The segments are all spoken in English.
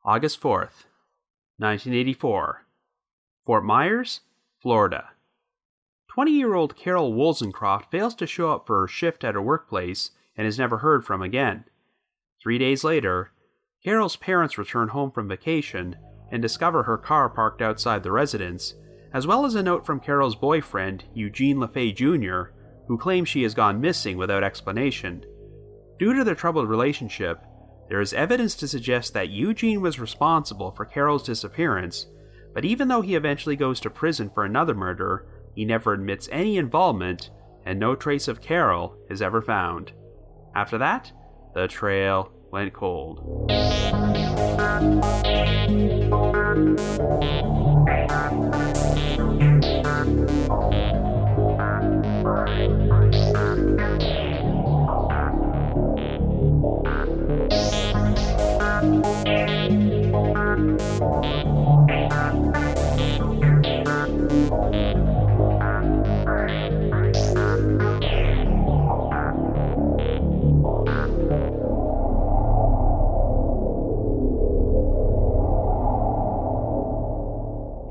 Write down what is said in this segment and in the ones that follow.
August 4th, 1984. Fort Myers, Florida. 20-year-old Carol Woolsoncroft fails to show up for her shift at her workplace and is never heard from again. 3 days later, Carol's parents return home from vacation and discover her car parked outside the residence, as well as a note from Carol's boyfriend, Eugene LaFaye Jr., who claims she has gone missing without explanation. Due to their troubled relationship, there is evidence to suggest that Eugene was responsible for Carol's disappearance, but even though he eventually goes to prison for another murder, he never admits any involvement, and no trace of Carol is ever found. After that, the trail went cold.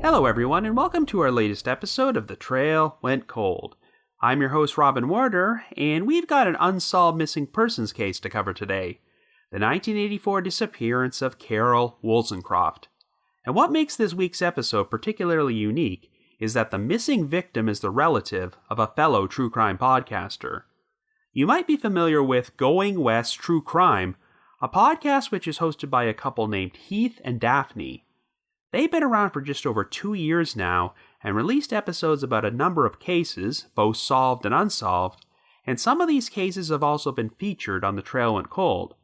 Hello everyone, and welcome to our latest episode of The Trail Went Cold. I'm your host Robin Warder, and we've got an unsolved missing persons case to cover today. The 1984 disappearance of Carol Woolsoncroft. And what makes this week's episode particularly unique is that the missing victim is the relative of a fellow true crime podcaster. You might be familiar with Going West True Crime, a podcast which is hosted by a couple named Heath and Daphne. They've been around for just over 2 years now and released episodes about a number of cases, both solved and unsolved, and some of these cases have also been featured on The Trail Went Cold.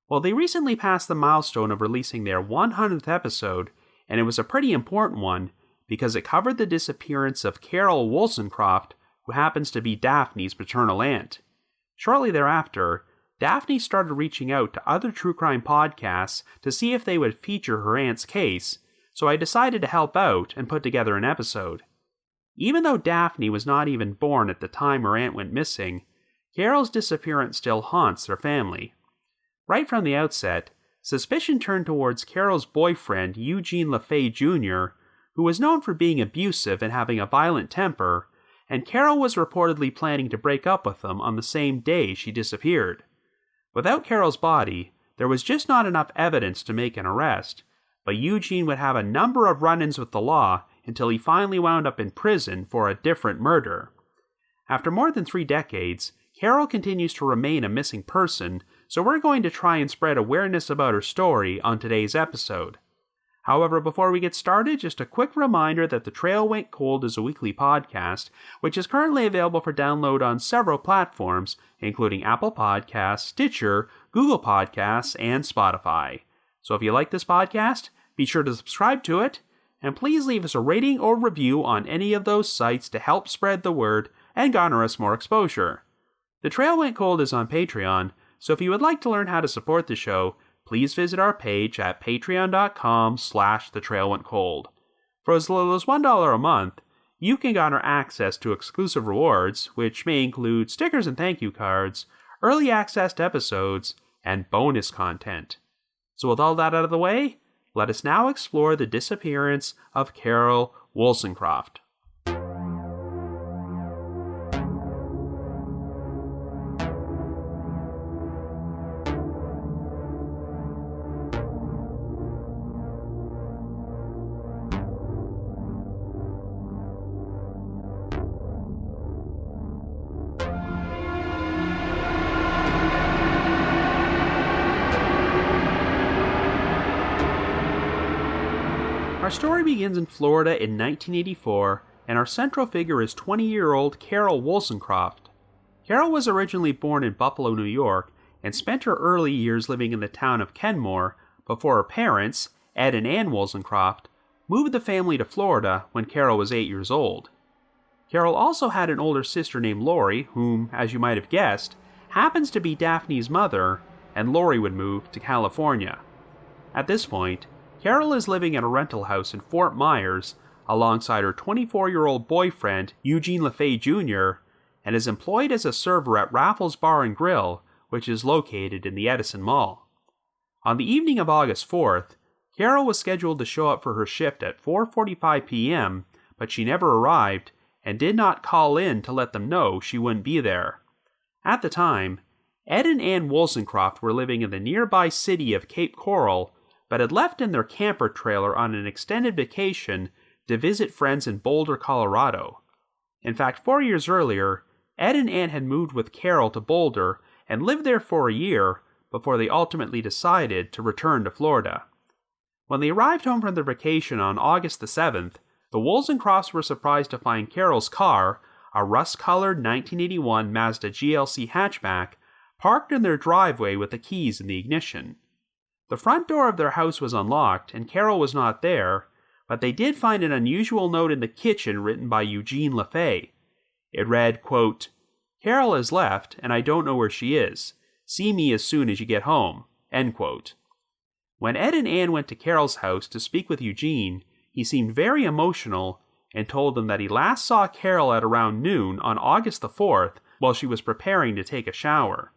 Well, they recently passed the milestone of releasing their 100th episode, and it was a pretty important one because it covered the disappearance of Carol Woolsoncroft, who happens to be Daphne's maternal aunt. Shortly thereafter, Daphne started reaching out to other true crime podcasts to see if they would feature her aunt's case, so I decided to help out and put together an episode. Even though Daphne was not even born at the time her aunt went missing, Carol's disappearance still haunts their family. Right from the outset, suspicion turned towards Carol's boyfriend, Eugene LaFaye Jr., who was known for being abusive and having a violent temper, and Carol was reportedly planning to break up with him on the same day she disappeared. Without Carol's body, there was just not enough evidence to make an arrest, but Eugene would have a number of run-ins with the law until he finally wound up in prison for a different murder. After more than 3 decades, Carol continues to remain a missing person, so we're going to try and spread awareness about her story on today's episode. However, before we get started, just a quick reminder that The Trail Went Cold is a weekly podcast, which is currently available for download on several platforms, including Apple Podcasts, Stitcher, Google Podcasts, and Spotify. So if you like this podcast, be sure to subscribe to it, and please leave us a rating or review on any of those sites to help spread the word and garner us more exposure. The Trail Went Cold is on Patreon, so if you would like to learn how to support the show, please visit our page at patreon.com/thetrailwentcold. For as little as $1 a month, you can garner access to exclusive rewards, which may include stickers and thank you cards, early access to episodes, and bonus content. So with all that out of the way, let us now explore the disappearance of Carol Woolsoncroft. Our story begins in Florida in 1984, and our central figure is 20-year-old Carol Woolsoncroft. Carol was originally born in Buffalo, New York, and spent her early years living in the town of Kenmore before her parents, Ed and Ann Woolsoncroft, moved the family to Florida when Carol was 8 years old. Carol also had an older sister named Lori, whom, as you might have guessed, happens to be Daphne's mother, and Lori would move to California. At this point, Carol is living at a rental house in Fort Myers alongside her 24-year-old boyfriend, Eugene LaFaye Jr., and is employed as a server at Raffles Bar and Grill, which is located in the Edison Mall. On the evening of August 4th, Carol was scheduled to show up for her shift at 4:45 p.m., but she never arrived and did not call in to let them know she wouldn't be there. At the time, Ed and Ann Woolsoncroft were living in the nearby city of Cape Coral, but had left in their camper trailer on an extended vacation to visit friends in Boulder, Colorado. In fact, 4 years earlier, Ed and Ann had moved with Carol to Boulder and lived there for a year before they ultimately decided to return to Florida. When they arrived home from their vacation on August the 7th, the Woolsoncrofts were surprised to find Carol's car, a rust-colored 1981 Mazda GLC hatchback, parked in their driveway with the keys in the ignition. The front door of their house was unlocked, and Carol was not there, but they did find an unusual note in the kitchen written by Eugene LaFaye. It read, quote, "Carol has left, and I don't know where she is. See me as soon as you get home," end quote. When Ed and Ann went to Carol's house to speak with Eugene, he seemed very emotional and told them that he last saw Carol at around noon on August the 4th while she was preparing to take a shower.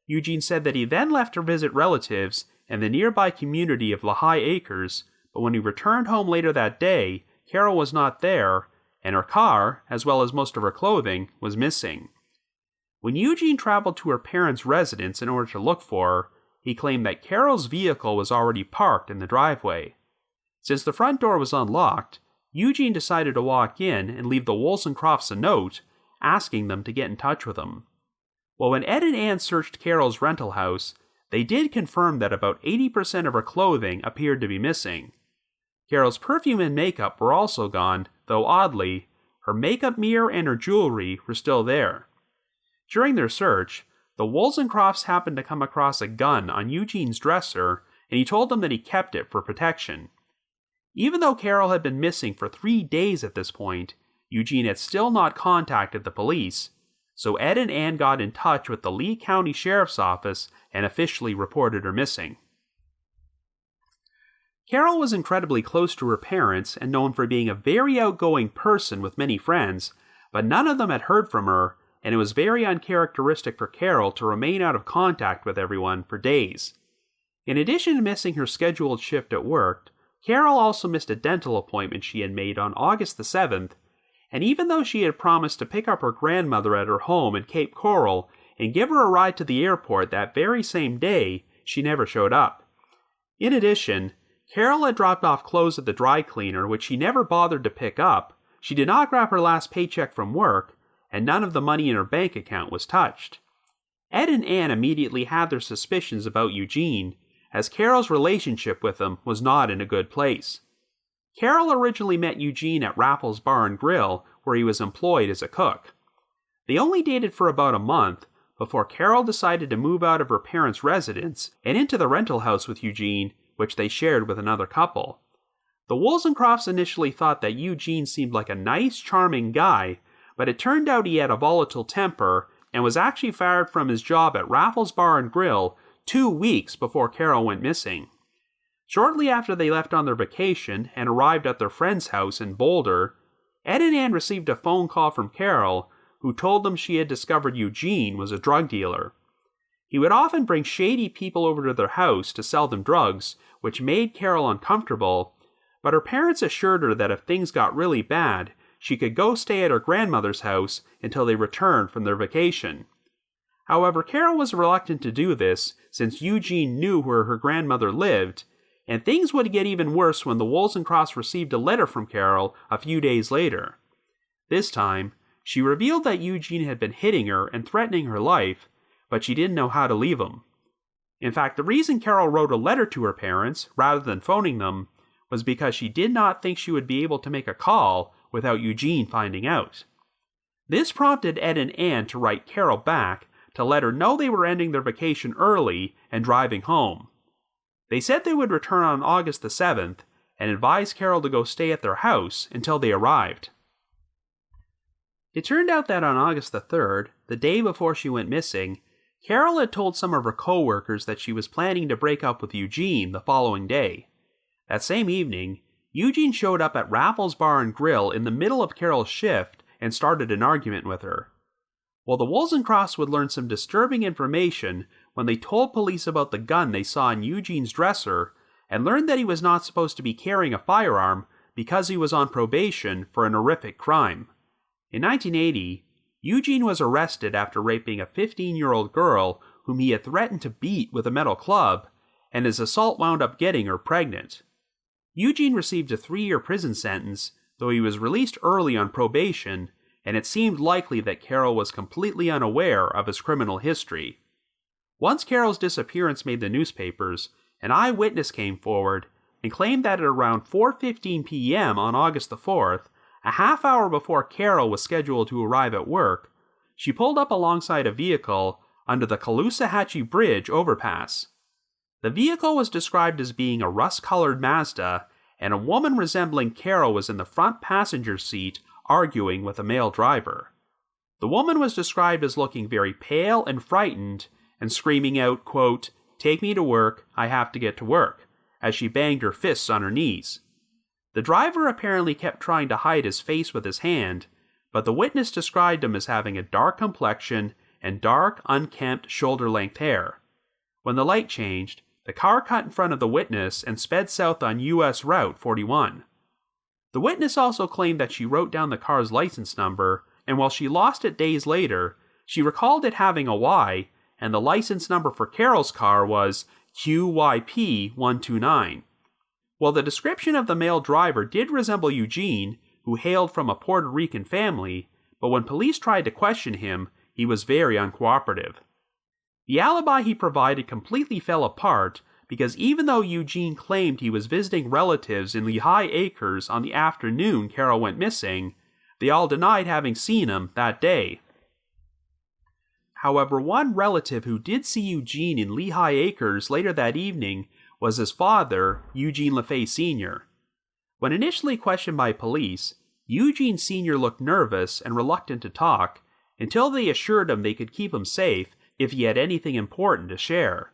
Eugene said that he then left to visit relatives in the nearby community of Lehigh Acres, but when he returned home later that day, Carol was not there, and her car, as well as most of her clothing, was missing. When Eugene traveled to her parents' residence in order to look for her, he claimed that Carol's vehicle was already parked in the driveway. Since the front door was unlocked, Eugene decided to walk in and leave the Woolsoncrofts a note, asking them to get in touch with him. Well, when Ed and Ann searched Carol's rental house, they did confirm that about 80% of her clothing appeared to be missing. Carol's perfume and makeup were also gone, though oddly, her makeup mirror and her jewelry were still there. During their search, the Woolsoncrofts happened to come across a gun on Eugene's dresser, and he told them that he kept it for protection. Even though Carol had been missing for 3 days at this point, Eugene had still not contacted the police, so Ed and Ann got in touch with the Lee County Sheriff's Office and officially reported her missing. Carol was incredibly close to her parents and known for being a very outgoing person with many friends, but none of them had heard from her, and it was very uncharacteristic for Carol to remain out of contact with everyone for days. In addition to missing her scheduled shift at work, Carol also missed a dental appointment she had made on August the 7th, and even though she had promised to pick up her grandmother at her home in Cape Coral and give her a ride to the airport that very same day, she never showed up. In addition, Carol had dropped off clothes at the dry cleaner which she never bothered to pick up, she did not grab her last paycheck from work, and none of the money in her bank account was touched. Ed and Ann immediately had their suspicions about Eugene, as Carol's relationship with him was not in a good place. Carol originally met Eugene at Raffles Bar and Grill, where he was employed as a cook. They only dated for about a month, before Carol decided to move out of her parents' residence and into the rental house with Eugene, which they shared with another couple. The Woolsoncrofts initially thought that Eugene seemed like a nice, charming guy, but it turned out he had a volatile temper and was actually fired from his job at Raffles Bar and Grill 2 weeks before Carol went missing. Shortly after they left on their vacation and arrived at their friend's house in Boulder, Ed and Ann received a phone call from Carol, who told them she had discovered Eugene was a drug dealer. He would often bring shady people over to their house to sell them drugs, which made Carol uncomfortable, but her parents assured her that if things got really bad, she could go stay at her grandmother's house until they returned from their vacation. However, Carol was reluctant to do this since Eugene knew where her grandmother lived, and things would get even worse when the Woolsoncrofts received a letter from Carol a few days later. This time, she revealed that Eugene had been hitting her and threatening her life, but she didn't know how to leave him. In fact, the reason Carol wrote a letter to her parents, rather than phoning them, was because she did not think she would be able to make a call without Eugene finding out. This prompted Ed and Ann to write Carol back to let her know they were ending their vacation early and driving home. They said they would return on August the 7th and advised Carol to go stay at their house until they arrived. It turned out that on August the 3rd, the day before she went missing, Carol had told some of her co-workers that she was planning to break up with Eugene the following day. That same evening, Eugene showed up at Raffles Bar and Grill in the middle of Carol's shift and started an argument with her. Well, the Woolsoncrofts would learn some disturbing information when they told police about the gun they saw in Eugene's dresser and learned that he was not supposed to be carrying a firearm because he was on probation for an horrific crime. In 1980, Eugene was arrested after raping a 15-year-old girl whom he had threatened to beat with a metal club, and his assault wound up getting her pregnant. Eugene received a 3-year prison sentence, though he was released early on probation, and it seemed likely that Carol was completely unaware of his criminal history. Once Carol's disappearance made the newspapers, an eyewitness came forward and claimed that at around 4:15 p.m. on August the 4th, a half hour before Carol was scheduled to arrive at work, she pulled up alongside a vehicle under the Caloosahatchee Bridge overpass. The vehicle was described as being a rust-colored Mazda, and a woman resembling Carol was in the front passenger seat arguing with a male driver. The woman was described as looking very pale and frightened and screaming out, quote, "Take me to work, I have to get to work," as she banged her fists on her knees. The driver apparently kept trying to hide his face with his hand, but the witness described him as having a dark complexion and dark, unkempt, shoulder-length hair. When the light changed, the car cut in front of the witness and sped south on U.S. Route 41. The witness also claimed that she wrote down the car's license number, and while she lost it days later, she recalled it having a Y, and the license number for Carol's car was QYP129. While the description of the male driver did resemble Eugene, who hailed from a Puerto Rican family, but when police tried to question him, he was very uncooperative. The alibi he provided completely fell apart because even though Eugene claimed he was visiting relatives in Lehigh Acres on the afternoon Carol went missing, they all denied having seen him that day. However, one relative who did see Eugene in Lehigh Acres later that evening was his father, Eugene LaFaye Jr. When initially questioned by police, Eugene Sr. looked nervous and reluctant to talk until they assured him they could keep him safe if he had anything important to share.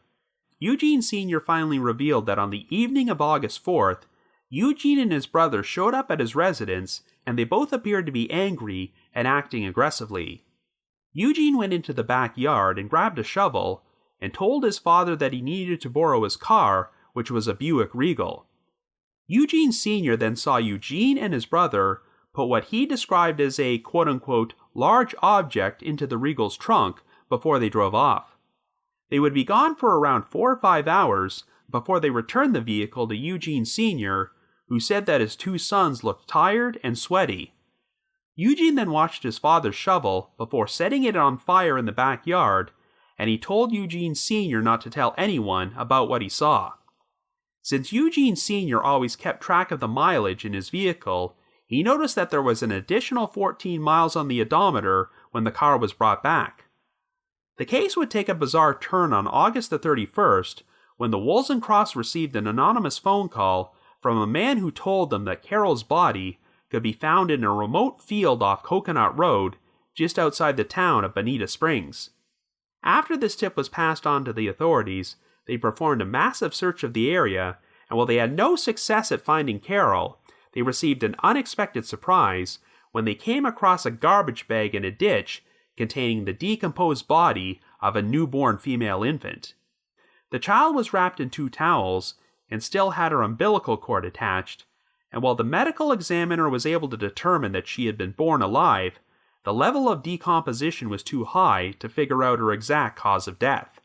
Eugene Sr. finally revealed that on the evening of August 4th, Eugene and his brother showed up at his residence and they both appeared to be angry and acting aggressively. Eugene went into the backyard and grabbed a shovel and told his father that he needed to borrow his car, which was a Buick Regal. Eugene Sr. then saw Eugene and his brother put what he described as a quote-unquote large object into the Regal's trunk before they drove off. They would be gone for around 4 or 5 hours before they returned the vehicle to Eugene Sr., who said that his 2 sons looked tired and sweaty. Eugene then watched his father's shovel before setting it on fire in the backyard, and he told Eugene Sr. not to tell anyone about what he saw. Since Eugene Sr. always kept track of the mileage in his vehicle, he noticed that there was an additional 14 miles on the odometer when the car was brought back. The case would take a bizarre turn on August the 31st when the Woolsoncrofts received an anonymous phone call from a man who told them that Carol's body could be found in a remote field off Coconut Road just outside the town of Bonita Springs. After this tip was passed on to the authorities, they performed a massive search of the area, and while they had no success at finding Carol, they received an unexpected surprise when they came across a garbage bag in a ditch containing the decomposed body of a newborn female infant. The child was wrapped in 2 towels and still had her umbilical cord attached, and while the medical examiner was able to determine that she had been born alive, the level of decomposition was too high to figure out her exact cause of death.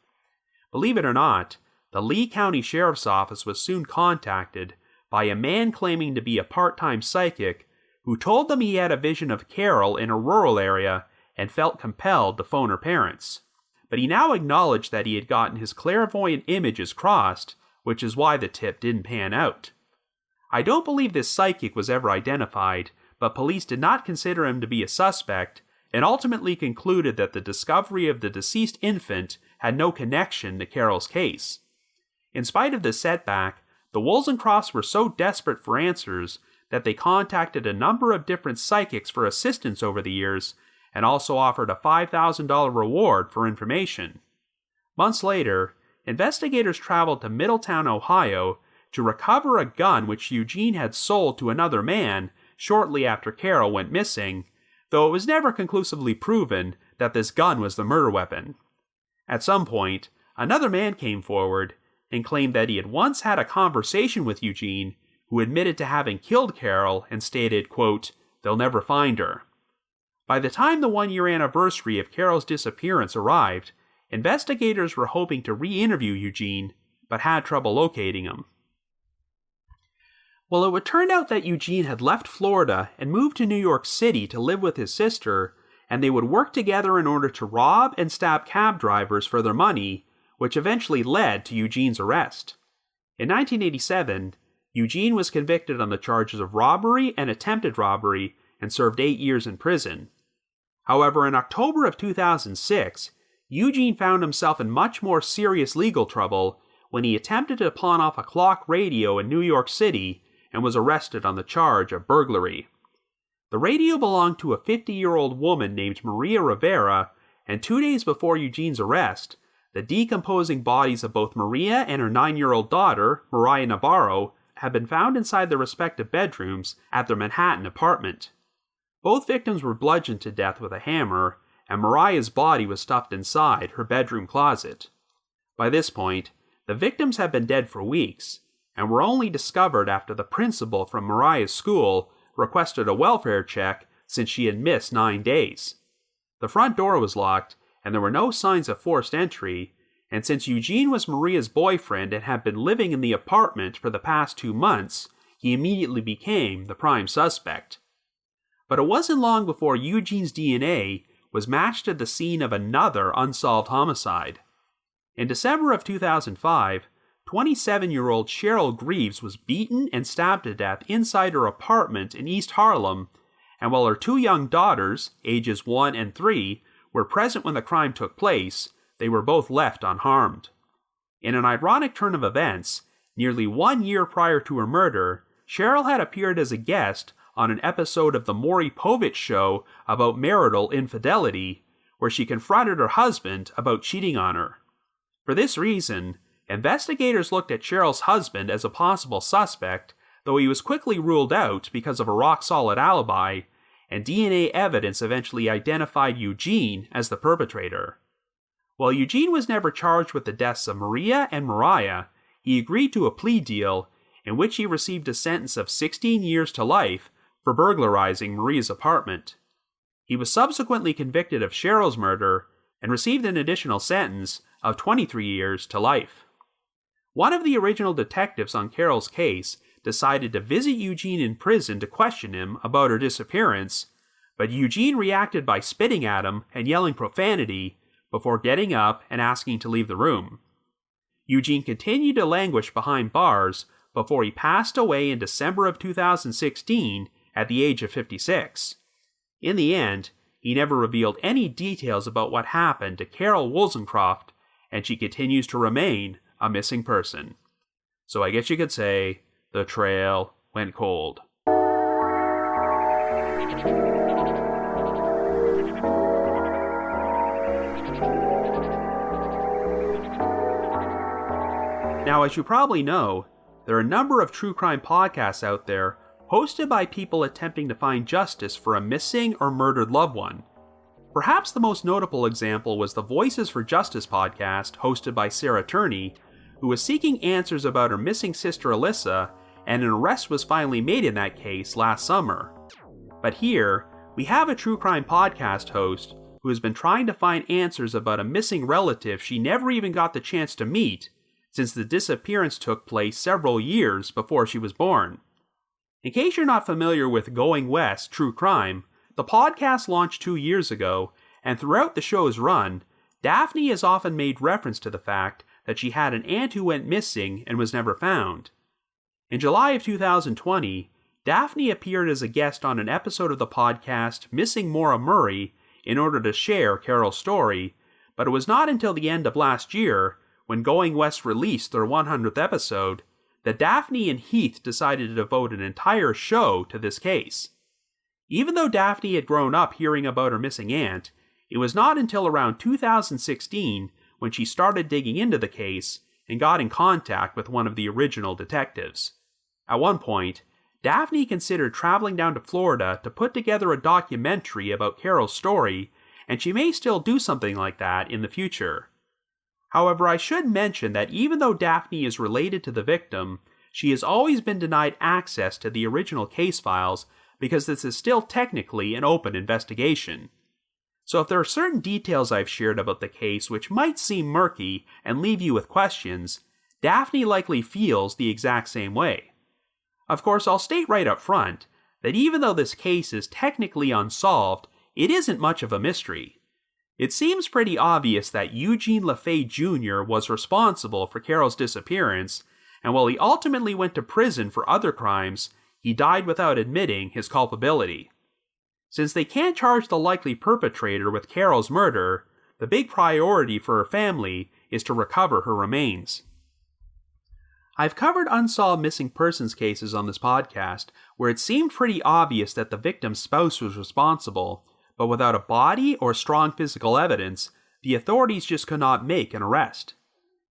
Believe it or not, the Lee County Sheriff's Office was soon contacted by a man claiming to be a part-time psychic who told them he had a vision of Carol in a rural area and felt compelled to phone her parents. But he now acknowledged that he had gotten his clairvoyant images crossed, which is why the tip didn't pan out. I don't believe this psychic was ever identified, but police did not consider him to be a suspect and ultimately concluded that the discovery of the deceased infant had no connection to Carol's case. In spite of this setback, the Woolsoncrofts were so desperate for answers that they contacted a number of different psychics for assistance over the years and also offered a $5,000 reward for information. Months later, investigators traveled to Middletown, Ohio, to recover a gun which Eugene had sold to another man shortly after Carol went missing, though it was never conclusively proven that this gun was the murder weapon. At some point, another man came forward and claimed that he had once had a conversation with Eugene, who admitted to having killed Carol and stated, quote, "They'll never find her." By the time the one-year anniversary of Carol's disappearance arrived, investigators were hoping to re-interview Eugene, but had trouble locating him. Well, it would turn out that Eugene had left Florida and moved to New York City to live with his sister, and they would work together in order to rob and stab cab drivers for their money, which eventually led to Eugene's arrest. In 1987, Eugene was convicted on the charges of robbery and attempted robbery and served 8 years in prison. However, in October of 2006, Eugene found himself in much more serious legal trouble when he attempted to pawn off a clock radio in New York City and was arrested on the charge of burglary. The radio belonged to a 50-year-old woman named Maria Rivera, and 2 days before Eugene's arrest, the decomposing bodies of both Maria and her 9-year-old daughter, Mariah Navarro, had been found inside their respective bedrooms at their Manhattan apartment. Both victims were bludgeoned to death with a hammer, and Mariah's body was stuffed inside her bedroom closet. By this point, the victims had been dead for weeks, and were only discovered after the principal from Mariah's school requested a welfare check since she had missed 9 days. The front door was locked, and there were no signs of forced entry, and since Eugene was Maria's boyfriend and had been living in the apartment for the past 2 months, he immediately became the prime suspect. But it wasn't long before Eugene's DNA was matched at the scene of another unsolved homicide. In December of 2005, 27-year-old Cheryl Greaves was beaten and stabbed to death inside her apartment in East Harlem, and while her 2 young daughters, ages 1 and 3, were present when the crime took place, they were both left unharmed. In an ironic turn of events, nearly 1 year prior to her murder, Cheryl had appeared as a guest on an episode of The Maury Povich Show about marital infidelity, where she confronted her husband about cheating on her. For this reason, investigators looked at Cheryl's husband as a possible suspect, though he was quickly ruled out because of a rock-solid alibi, and DNA evidence eventually identified Eugene as the perpetrator. While Eugene was never charged with the deaths of Maria and Mariah, he agreed to a plea deal in which he received a sentence of 16 years to life for burglarizing Maria's apartment. He was subsequently convicted of Cheryl's murder and received an additional sentence of 23 years to life. One of the original detectives on Carol's case decided to visit Eugene in prison to question him about her disappearance, but Eugene reacted by spitting at him and yelling profanity before getting up and asking to leave the room. Eugene continued to languish behind bars before he passed away in December of 2016 at the age of 56. In the end, he never revealed any details about what happened to Carol Woolsoncroft, and she continues to remain a missing person. So I guess you could say the trail went cold. Now, as you probably know, there are a number of true crime podcasts out there hosted by people attempting to find justice for a missing or murdered loved one. Perhaps the most notable example was the Voices for Justice podcast hosted by Sarah Turney, who was seeking answers about her missing sister Alyssa, and an arrest was finally made in that case last summer. But here, we have a true crime podcast host who has been trying to find answers about a missing relative she never even got the chance to meet, since the disappearance took place several years before she was born. In case you're not familiar with Going West True Crime, the podcast launched 2 years ago, and throughout the show's run, Daphne has often made reference to the fact that she had an aunt who went missing and was never found. In July of 2020, Daphne appeared as a guest on an episode of the podcast Missing Maura Murray in order to share Carol's story, but it was not until the end of last year, when Going West released their 100th episode, that Daphne and Heath decided to devote an entire show to this case. Even though Daphne had grown up hearing about her missing aunt, it was not until around 2016 when she started digging into the case and got in contact with one of the original detectives. At one point, Daphne considered traveling down to Florida to put together a documentary about Carol's story, and she may still do something like that in the future. However, I should mention that even though Daphne is related to the victim, she has always been denied access to the original case files because this is still technically an open investigation. So if there are certain details I've shared about the case which might seem murky and leave you with questions, Daphne likely feels the exact same way. Of course, I'll state right up front that even though this case is technically unsolved, it isn't much of a mystery. It seems pretty obvious that Eugene LaFaye Jr. was responsible for Carol's disappearance, and while he ultimately went to prison for other crimes, he died without admitting his culpability. Since they can't charge the likely perpetrator with Carol's murder, the big priority for her family is to recover her remains. I've covered unsolved missing persons cases on this podcast where it seemed pretty obvious that the victim's spouse was responsible, but without a body or strong physical evidence, the authorities just could not make an arrest.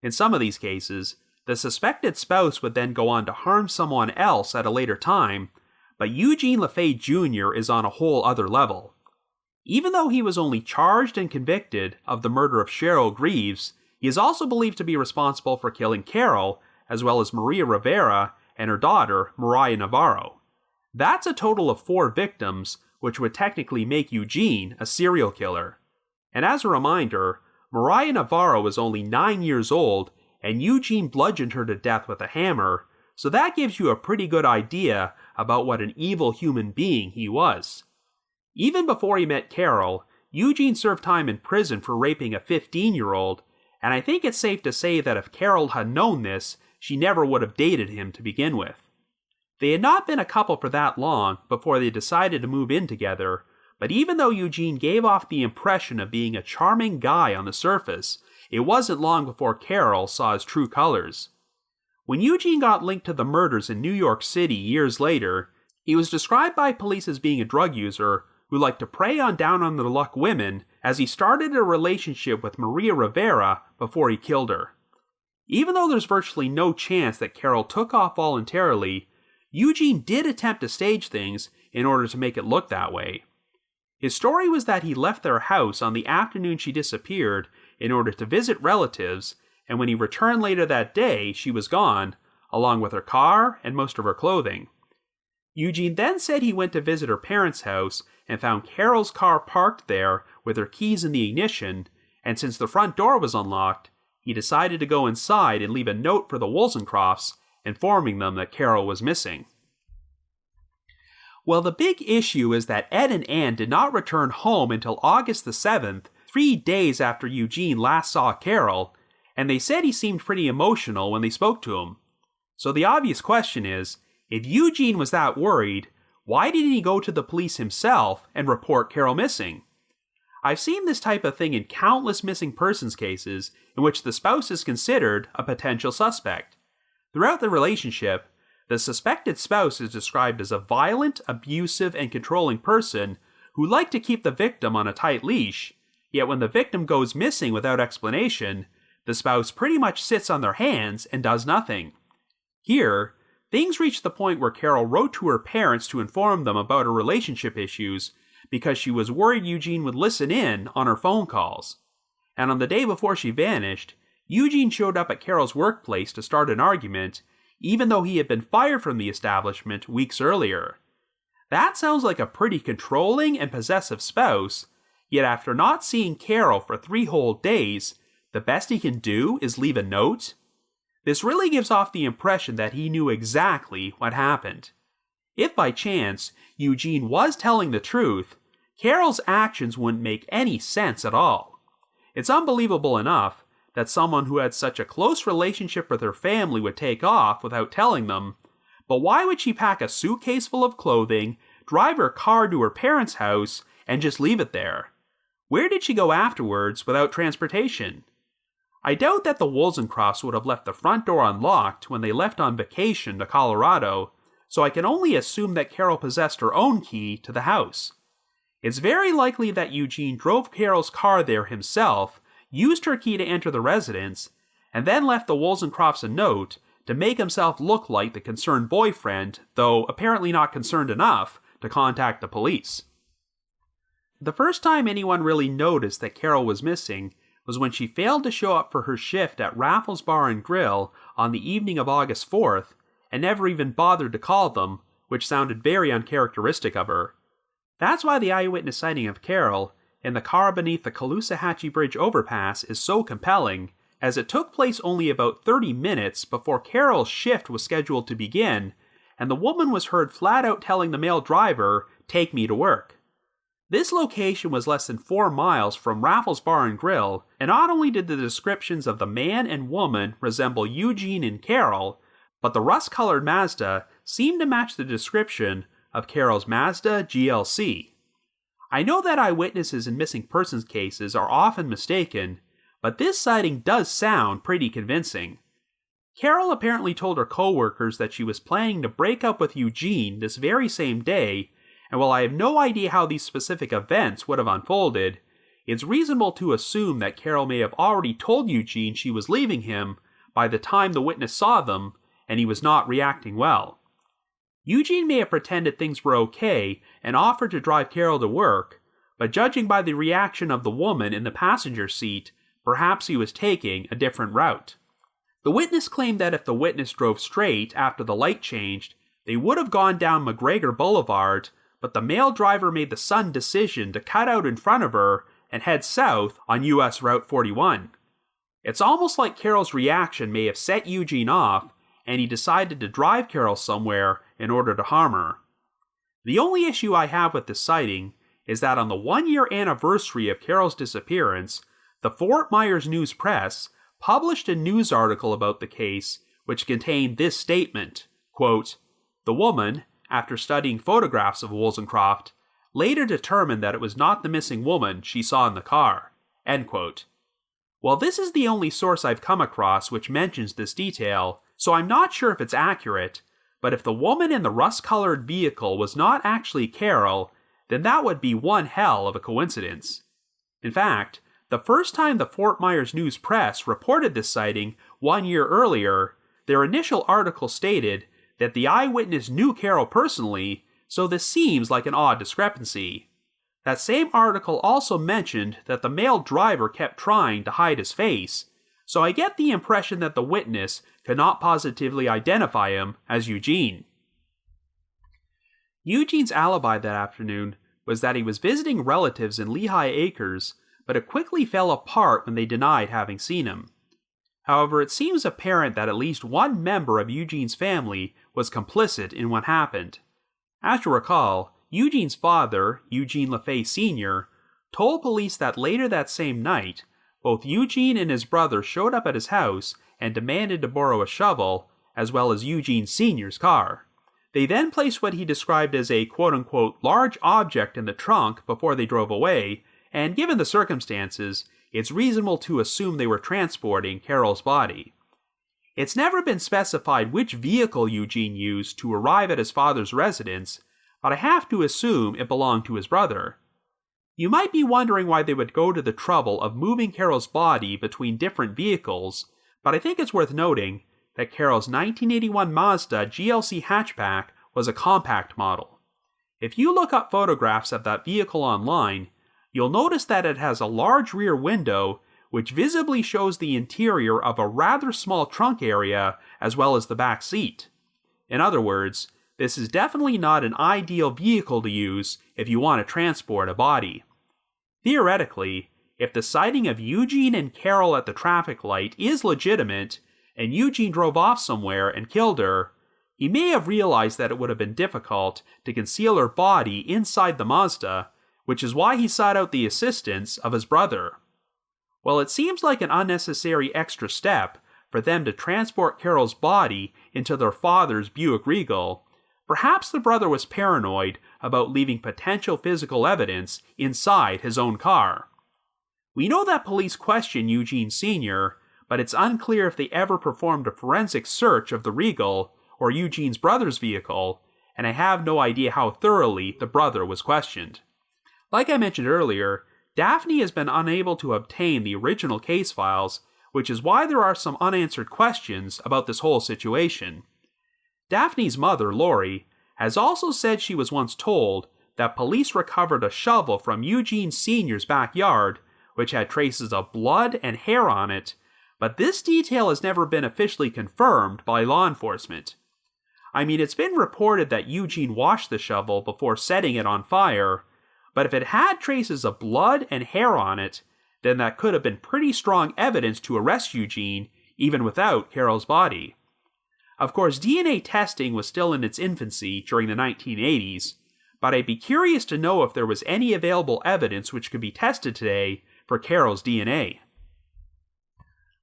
In some of these cases, the suspected spouse would then go on to harm someone else at a later time, but Eugene LaFaye Jr. is on a whole other level. Even though he was only charged and convicted of the murder of Cheryl Greaves, he is also believed to be responsible for killing Carol, as well as Maria Rivera and her daughter, Mariah Navarro. That's a total of 4 victims, which would technically make Eugene a serial killer. And as a reminder, Mariah Navarro was only 9 years old, and Eugene bludgeoned her to death with a hammer, so that gives you a pretty good idea about what an evil human being he was. Even before he met Carol, Eugene served time in prison for raping a 15-year-old, and I think it's safe to say that if Carol had known this, she never would have dated him to begin with. They had not been a couple for that long before they decided to move in together, but even though Eugene gave off the impression of being a charming guy on the surface, it wasn't long before Carol saw his true colors. When Eugene got linked to the murders in New York City years later, he was described by police as being a drug user who liked to prey on down-on-their-luck women, as he started a relationship with Maria Rivera before he killed her. Even though there's virtually no chance that Carol took off voluntarily, Eugene did attempt to stage things in order to make it look that way. His story was that he left their house on the afternoon she disappeared in order to visit relatives, and when he returned later that day, she was gone, along with her car and most of her clothing. Eugene then said he went to visit her parents' house and found Carol's car parked there with her keys in the ignition, and since the front door was unlocked, he decided to go inside and leave a note for the Woolsoncrofts, informing them that Carol was missing. Well, the big issue is that Ed and Ann did not return home until August the 7th, 3 days after Eugene last saw Carol, and they said he seemed pretty emotional when they spoke to him. So the obvious question is, if Eugene was that worried, why didn't he go to the police himself and report Carol missing? I've seen this type of thing in countless missing persons cases in which the spouse is considered a potential suspect. Throughout the relationship, the suspected spouse is described as a violent, abusive, and controlling person who liked to keep the victim on a tight leash, yet when the victim goes missing without explanation, the spouse pretty much sits on their hands and does nothing. Here, things reached the point where Carol wrote to her parents to inform them about her relationship issues because she was worried Eugene would listen in on her phone calls. And on the day before she vanished, Eugene showed up at Carol's workplace to start an argument, even though he had been fired from the establishment weeks earlier. That sounds like a pretty controlling and possessive spouse, yet after not seeing Carol for 3 whole days, the best he can do is leave a note? This really gives off the impression that he knew exactly what happened. If by chance Eugene was telling the truth, Carol's actions wouldn't make any sense at all. It's unbelievable enough that someone who had such a close relationship with her family would take off without telling them, but why would she pack a suitcase full of clothing, drive her car to her parents' house, and just leave it there? Where did she go afterwards without transportation? I doubt that the Woolsoncrofts would have left the front door unlocked when they left on vacation to Colorado, so I can only assume that Carol possessed her own key to the house. It's very likely that Eugene drove Carol's car there himself, used her key to enter the residence, and then left the Woolsoncrofts a note to make himself look like the concerned boyfriend, though apparently not concerned enough to contact the police. The first time anyone really noticed that Carol was missing was when she failed to show up for her shift at Raffles Bar and Grill on the evening of August 4th and never even bothered to call them, which sounded very uncharacteristic of her. That's why the eyewitness sighting of Carol in the car beneath the Caloosahatchee Bridge overpass is so compelling, as it took place only about 30 minutes before Carol's shift was scheduled to begin, and the woman was heard flat out telling the male driver, "Take me to work." This location was less than 4 miles from Raffles Bar and Grill, and not only did the descriptions of the man and woman resemble Eugene and Carol, but the rust-colored Mazda seemed to match the description of Carol's Mazda GLC. I know that eyewitnesses in missing persons cases are often mistaken, but this sighting does sound pretty convincing. Carol apparently told her co-workers that she was planning to break up with Eugene this very same day, and while I have no idea how these specific events would have unfolded, it's reasonable to assume that Carol may have already told Eugene she was leaving him by the time the witness saw them, and he was not reacting well. Eugene may have pretended things were okay and offered to drive Carol to work, but judging by the reaction of the woman in the passenger seat, perhaps he was taking a different route. The witness claimed that if the witness drove straight after the light changed, they would have gone down McGregor Boulevard, but the male driver made the sudden decision to cut out in front of her and head south on US Route 41. It's almost like Carol's reaction may have set Eugene off, and he decided to drive Carol somewhere in order to harm her. The only issue I have with this sighting is that on the 1-year anniversary of Carol's disappearance, the Fort Myers News Press published a news article about the case which contained this statement, quote, "The woman, after studying photographs of Woolsoncroft, later determined that it was not the missing woman she saw in the car," end quote. Well, this is the only source I've come across which mentions this detail, so I'm not sure if it's accurate, but if the woman in the rust-colored vehicle was not actually Carol, then that would be one hell of a coincidence. In fact, the first time the Fort Myers News Press reported this sighting 1 year earlier, their initial article stated that the eyewitness knew Carol personally, so this seems like an odd discrepancy. That same article also mentioned that the male driver kept trying to hide his face, so I get the impression that the witness could not positively identify him as Eugene. Eugene's alibi that afternoon was that he was visiting relatives in Lehigh Acres, but it quickly fell apart when they denied having seen him. However, it seems apparent that at least one member of Eugene's family was complicit in what happened. As you recall, Eugene's father, Eugene LaFaye Jr., told police that later that same night, both Eugene and his brother showed up at his house and demanded to borrow a shovel, as well as Eugene Sr.'s car. They then placed what he described as a quote-unquote large object in the trunk before they drove away, and given the circumstances, it's reasonable to assume they were transporting Carol's body. It's never been specified which vehicle Eugene used to arrive at his father's residence, but I have to assume it belonged to his brother. You might be wondering why they would go to the trouble of moving Carol's body between different vehicles, but I think it's worth noting that Carol's 1981 Mazda GLC hatchback was a compact model. If you look up photographs of that vehicle online, you'll notice that it has a large rear window which visibly shows the interior of a rather small trunk area as well as the back seat. In other words, this is definitely not an ideal vehicle to use if you want to transport a body. Theoretically, if the sighting of Eugene and Carol at the traffic light is legitimate, and Eugene drove off somewhere and killed her, he may have realized that it would have been difficult to conceal her body inside the Mazda, which is why he sought out the assistance of his brother. While it seems like an unnecessary extra step for them to transport Carol's body into their father's Buick Regal, perhaps the brother was paranoid about leaving potential physical evidence inside his own car. We know that police questioned Eugene Sr., but it's unclear if they ever performed a forensic search of the Regal or Eugene's brother's vehicle, and I have no idea how thoroughly the brother was questioned. Like I mentioned earlier, Daphne has been unable to obtain the original case files, which is why there are some unanswered questions about this whole situation. Daphne's mother, Lori, has also said she was once told that police recovered a shovel from Eugene Sr.'s backyard which had traces of blood and hair on it, but this detail has never been officially confirmed by law enforcement. I mean, it's been reported that Eugene washed the shovel before setting it on fire, but if it had traces of blood and hair on it, then that could have been pretty strong evidence to arrest Eugene, even without Carol's body. Of course, DNA testing was still in its infancy during the 1980s, but I'd be curious to know if there was any available evidence which could be tested today for Carol's DNA.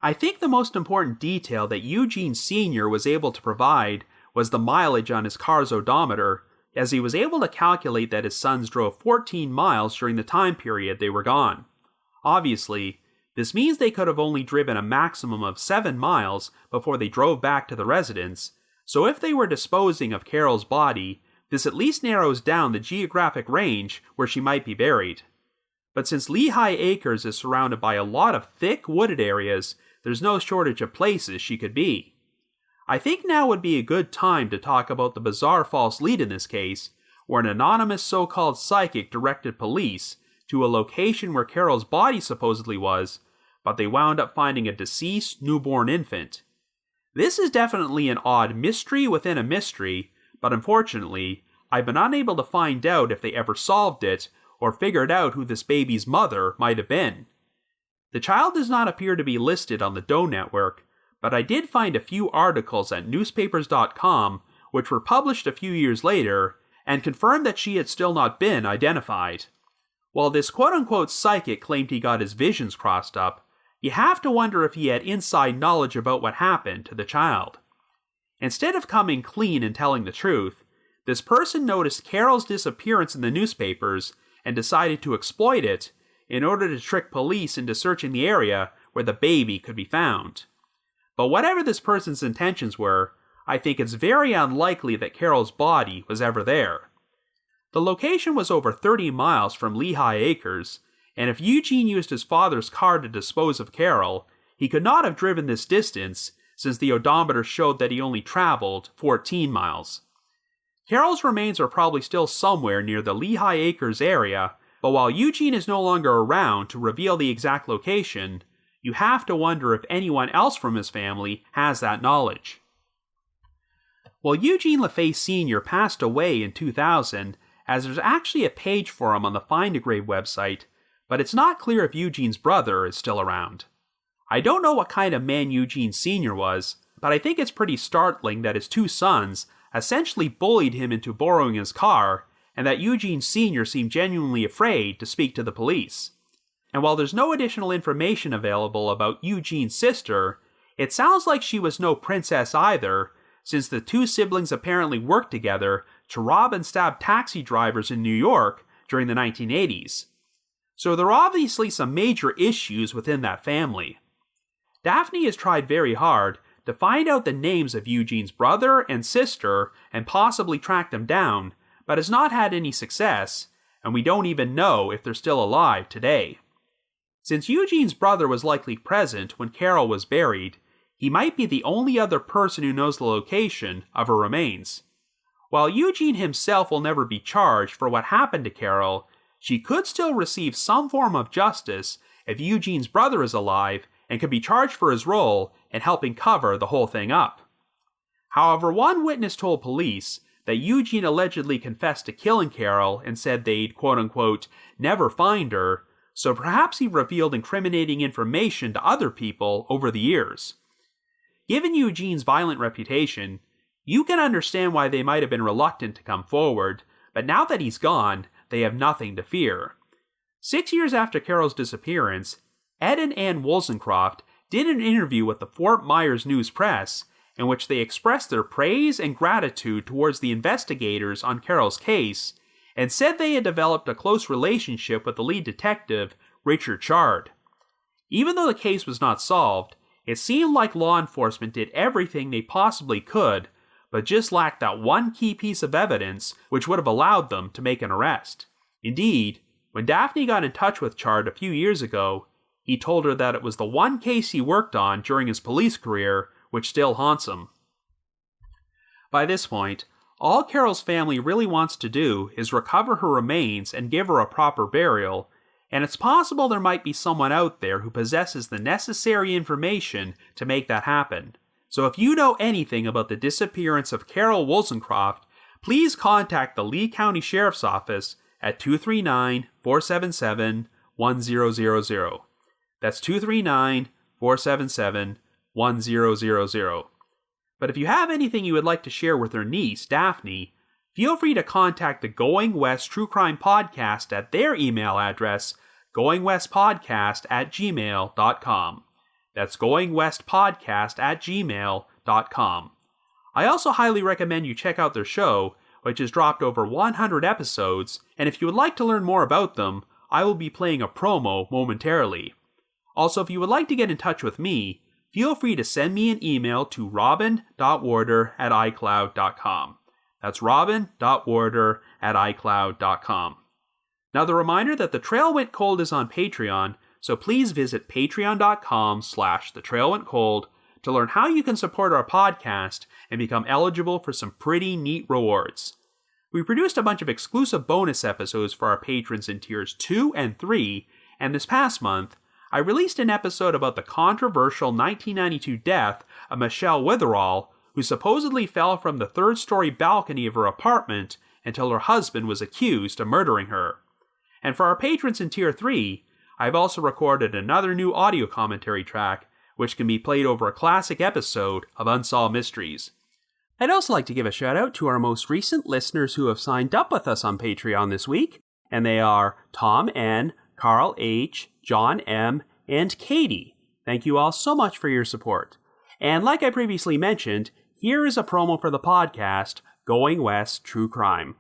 I think the most important detail that Eugene Sr. was able to provide was the mileage on his car's odometer, as he was able to calculate that his sons drove 14 miles during the time period they were gone. Obviously, this means they could have only driven a maximum of 7 miles before they drove back to the residence, so if they were disposing of Carol's body, this at least narrows down the geographic range where she might be buried. But since Lehigh Acres is surrounded by a lot of thick wooded areas, there's no shortage of places she could be. I think now would be a good time to talk about the bizarre false lead in this case, where an anonymous so-called psychic directed police to a location where Carol's body supposedly was, but they wound up finding a deceased newborn infant. This is definitely an odd mystery within a mystery, but unfortunately, I've been unable to find out if they ever solved it or figured out who this baby's mother might have been. The child does not appear to be listed on the Doe Network, but I did find a few articles at newspapers.com which were published a few years later and confirmed that she had still not been identified. While this quote-unquote psychic claimed he got his visions crossed up, you have to wonder if he had inside knowledge about what happened to the child. Instead of coming clean and telling the truth, this person noticed Carol's disappearance in the newspapers and decided to exploit it in order to trick police into searching the area where the baby could be found. But whatever this person's intentions were, I think it's very unlikely that Carol's body was ever there. The location was over 30 miles from Lehigh Acres, and if Eugene used his father's car to dispose of Carol, he could not have driven this distance since the odometer showed that he only traveled 14 miles. Carol's remains are probably still somewhere near the Lehigh Acres area, but while Eugene is no longer around to reveal the exact location, you have to wonder if anyone else from his family has that knowledge. Well, Eugene LaFaye Sr. passed away in 2000, as there's actually a page for him on the Find a Grave website, but it's not clear if Eugene's brother is still around. I don't know what kind of man Eugene Sr. was, but I think it's pretty startling that his two sons essentially bullied him into borrowing his car, and that Eugene Sr. seemed genuinely afraid to speak to the police. And while there's no additional information available about Eugene's sister, it sounds like she was no princess either, since the two siblings apparently worked together to rob and stab taxi drivers in New York during the 1980s. So there are obviously some major issues within that family. Daphne has tried very hard to find out the names of Eugene's brother and sister and possibly track them down, but has not had any success, and we don't even know if they're still alive today. Since Eugene's brother was likely present when Carol was buried, he might be the only other person who knows the location of her remains. While Eugene himself will never be charged for what happened to Carol, she could still receive some form of justice if Eugene's brother is alive and could be charged for his role in helping cover the whole thing up. However, one witness told police that Eugene allegedly confessed to killing Carol and said they'd, quote-unquote, never find her, so perhaps he revealed incriminating information to other people over the years. Given Eugene's violent reputation, you can understand why they might have been reluctant to come forward, but now that he's gone, they have nothing to fear. 6 years after Carol's disappearance, Ed and Ann Woolsoncroft did an interview with the Fort Myers News Press in which they expressed their praise and gratitude towards the investigators on Carol's case and said they had developed a close relationship with the lead detective, Richard Chard. Even though the case was not solved, it seemed like law enforcement did everything they possibly could, but just lacked that one key piece of evidence which would have allowed them to make an arrest. Indeed, when Daphne got in touch with Chard a few years ago, he told her that it was the one case he worked on during his police career which still haunts him. By this point, all Carol's family really wants to do is recover her remains and give her a proper burial, And it's possible there might be someone out there who possesses the necessary information to make that happen. So if you know anything about the disappearance of Carol Woolsoncroft, please contact the Lee County Sheriff's Office at 239-477-1000. That's 239-477-1000. But if you have anything you would like to share with her niece, Daphne, feel free to contact the Going West True Crime Podcast at their email address, goingwestpodcast@gmail.com. That's goingwestpodcast@gmail.com. I also highly recommend you check out their show, which has dropped over 100 episodes, and if you would like to learn more about them, I will be playing a promo momentarily. Also, if you would like to get in touch with me, feel free to send me an email to robin.warder@icloud.com. That's robin.warder@icloud.com. Now, the reminder that The Trail Went Cold is on Patreon, so please visit patreon.com/thetrailwentcold to learn how you can support our podcast and become eligible for some pretty neat rewards. We produced a bunch of exclusive bonus episodes for our patrons in tiers 2 and 3, and this past month, I released an episode about the controversial 1992 death of Michelle Witherall, who supposedly fell from the third-story balcony of her apartment until her husband was accused of murdering her. And for our patrons in Tier 3, I've also recorded another new audio commentary track, which can be played over a classic episode of Unsolved Mysteries. I'd also like to give a shout out to our most recent listeners who have signed up with us on Patreon this week, and they are Tom N., Carl H., John M., and Katie. Thank you all so much for your support. And like I previously mentioned, here is a promo for the podcast, Going West True Crime.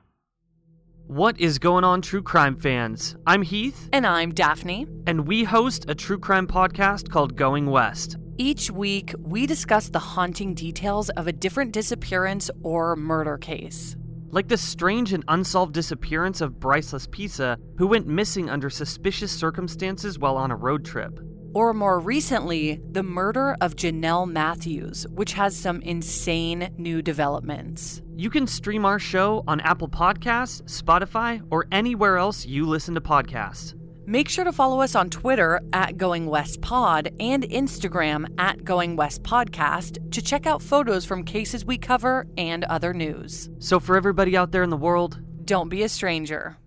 What is going on, true crime fans? I'm Heath. And I'm Daphne. And we host a true crime podcast called Going West. Each week, we discuss the haunting details of a different disappearance or murder case. Like the strange and unsolved disappearance of Bryceless Pizza, who went missing under suspicious circumstances while on a road trip. Or more recently, the murder of Janelle Matthews, which has some insane new developments. You can stream our show on Apple Podcasts, Spotify, or anywhere else you listen to podcasts. Make sure to follow us on Twitter at Going West Pod and Instagram at Going West Podcast to check out photos from cases we cover and other news. So for everybody out there in the world, don't be a stranger.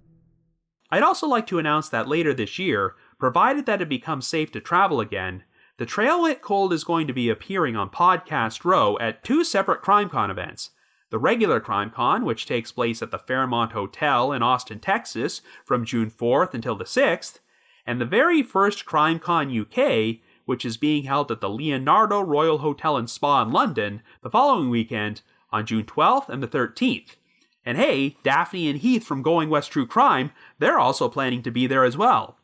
I'd also like to announce that later this year, provided that it becomes safe to travel again, The Trail Went Cold is going to be appearing on Podcast Row at 2 separate CrimeCon events. The regular CrimeCon, which takes place at the Fairmont Hotel in Austin, Texas, from June 4th until the 6th, and the very first CrimeCon UK, which is being held at the Leonardo Royal Hotel and Spa in London the following weekend on June 12th and the 13th. And hey, Daphne and Heath from Going West True Crime, they're also planning to be there as well.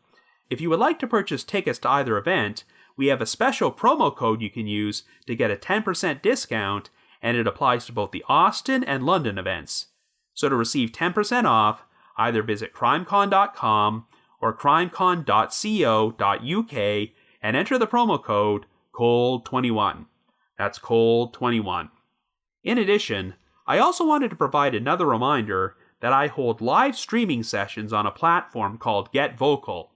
If you would like to purchase tickets to either event, we have a special promo code you can use to get a 10% discount, and it applies to both the Austin and London events. So to receive 10% off, either visit crimecon.com or crimecon.co.uk and enter the promo code COLD21. That's COLD21. In addition, I also wanted to provide another reminder that I hold live streaming sessions on a platform called Get Vocal.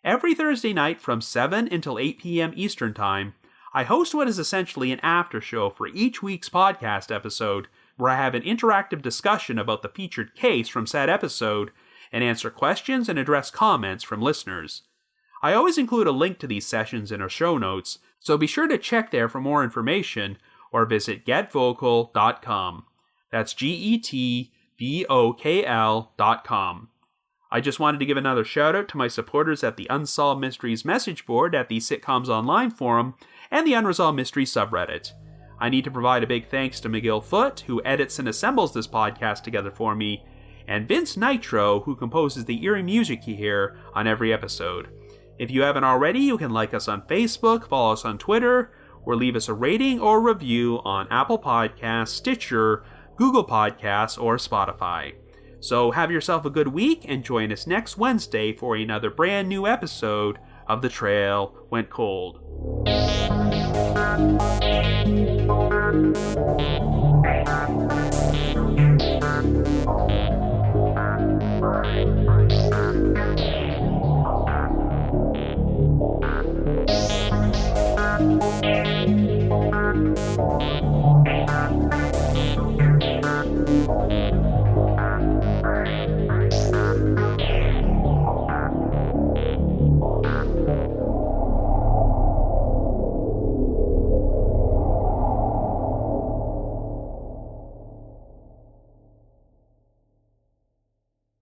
Every Thursday night from 7 until 8 p.m. Eastern Time, I host what is essentially an after show for each week's podcast episode, where I have an interactive discussion about the featured case from said episode and answer questions and address comments from listeners. I always include a link to these sessions in our show notes, so be sure to check there for more information or visit getvocal.com. That's GETVOKL.com. I just wanted to give another shout out to my supporters at the Unsolved Mysteries message board at the Sitcoms Online forum and the Unresolved Mysteries subreddit. I need to provide a big thanks to McGill Foote, who edits and assembles this podcast together for me, and Vince Nitro, who composes the eerie music you hear on every episode. If you haven't already, you can like us on Facebook, follow us on Twitter, or leave us a rating or review on Apple Podcasts, Stitcher, Google Podcasts, or Spotify. So have yourself a good week and join us next Wednesday for another brand new episode of The Trail Went Cold. Bye.